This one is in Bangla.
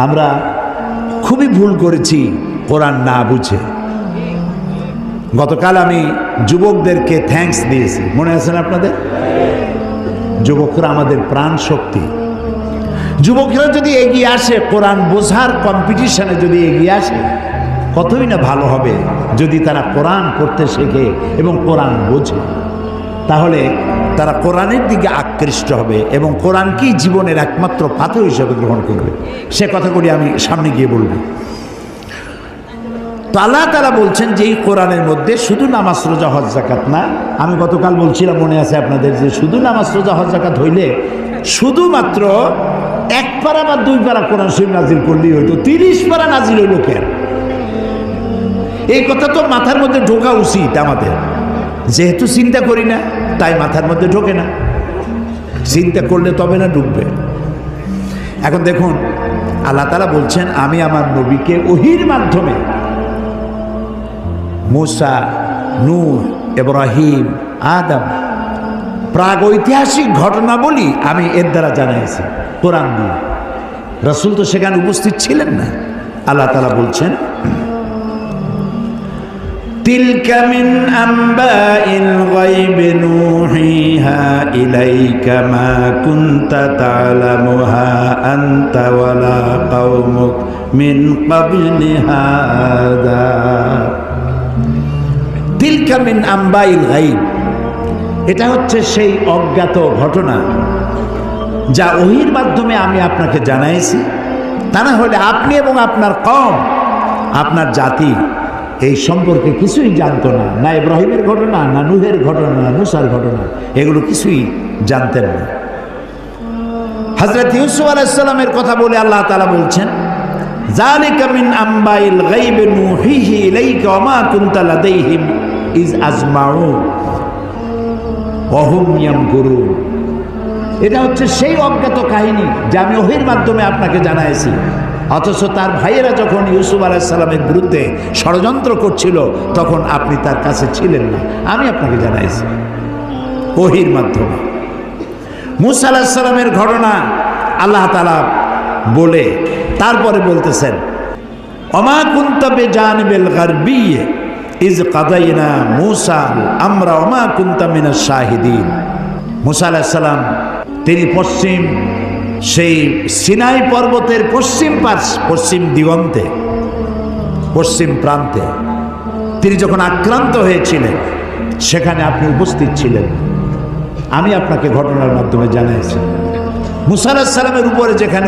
আমরা খুবই ভুল করেছি কোরআন না বুঝে। গতকাল আমি যুবকদেরকে থ্যাঙ্কস দিয়েছি, মনে আছে না আপনাদের? যুবকরা আমাদের প্রাণ শক্তি। যুবকরা যদি এগিয়ে আসে, কোরআন বোঝার কম্পিটিশনে যদি এগিয়ে আসে, কতই না ভালো হবে যদি তারা কোরআন পড়তে শেখে এবং কোরআন বোঝে। তাহলে তারা কোরআনের দিকে আকৃষ্ট হবে এবং কোরআনকেই জীবনের একমাত্র পাথর হিসেবে গ্রহণ করবে। সে কথাগুলি আমি সামনে গিয়ে বলবো। তো আল্লাহ তাআলা বলছেন যে এই কোরআনের মধ্যে শুধু নামাজ রোজা হজ যাকাত না। আমি গতকাল বলছিলাম, মনে আছে আপনাদের, যে শুধু নামাজ রোজা হজ যাকাত হইলে শুধুমাত্র 1 পারা বা 2 পারা কোরআন শরীফ নাজিল করলেই হইতো, 30 পারা নাজিল হইল কেন? এই কথা তো মাথার মধ্যে ঢোকা উচিত আমাদের। যেহেতু চিন্তা করি না তাই মাথার মধ্যে ঢোকে না, চিন্তা করলে তবে না ঢুকবে। এখন দেখুন, আল্লাহ তাআলা বলছেন আমি আমার নবীকে ওহীর মাধ্যমে মুসা, নূহ, ইব্রাহিম, আদম প্রাগৈতিহাসিক ঘটনাবলী আমি এর দ্বারা জানাইছি কোরআন দিয়ে। রাসূল তো সেখানে উপস্থিত ছিলেন না। আল্লাহ তাআলা বলছেন তিলকা মিন আম্বাইল গায়বি নূহিহা ইলাইকা মা কুনতা তা'লামুহা আনতা ওয়ালা কওমুক মিন ক্বাবলি হাদা। তিলকা মিন আম্বাইল গায়ব, এটা হচ্ছে সেই অজ্ঞাত ঘটনা যা ওহীর মাধ্যমে আমি আপনাকে জানাইছি। তা না হলে আপনি এবং আপনার কওম, আপনার জাতি এই সম্পর্কে কিছুই জানতো না। না ইব্রাহিমের ঘটনা, না নূহের ঘটনা, না মুসার ঘটনা, এগুলো কিছুই জানতেন না। হযরত ইউসুফ আলাইহিস সালামের কথা বলে আল্লাহ তাআলা বলছেন যালিকা মিন আম্বাইল গায়বি নূহিহি ইলাইকা ওয়া মা কুনতা লাদাইহিম ইজ আজমাউ ওয়া হুম ইয়ামকুরুন। এটা হচ্ছে সেই অজ্ঞাত কাহিনী যা আমি ওহীর মাধ্যমে আপনাকে জানাইছি। অথচ তার ভাইয়েরা যখন ইউসুফ আলাইহিস সালামের বিরুদ্ধে ষড়যন্ত্র করছিল তখন আপনি তার কাছে ছিলেন না, আমি আপনাকে জানাইছি ওহীর মাধ্যমে। মূসা আলাইহিস সালামের ঘটনা আল্লাহ তাআলা বলে তারপরে বলতেছেন ওমা কুনতা বিজানিবিল গারবি ইজ কাদাইনা মূসা আমরা ওমা কুনতা মিনাশ শাহিদিন। মূসা আলাইহিস সালাম তিনি পশ্চিম সেই সিনাই পর্বতের পশ্চিম দিগন্তে, পশ্চিম প্রান্তে তিনি যখন আক্রান্ত হয়েছিলেন সেখানে আপনি উপস্থিত ছিলেন। আমি আপনাকে ঘটনার মাধ্যমে জানাইছি। মূসা আলাইহিস সালামের উপরে যেখানে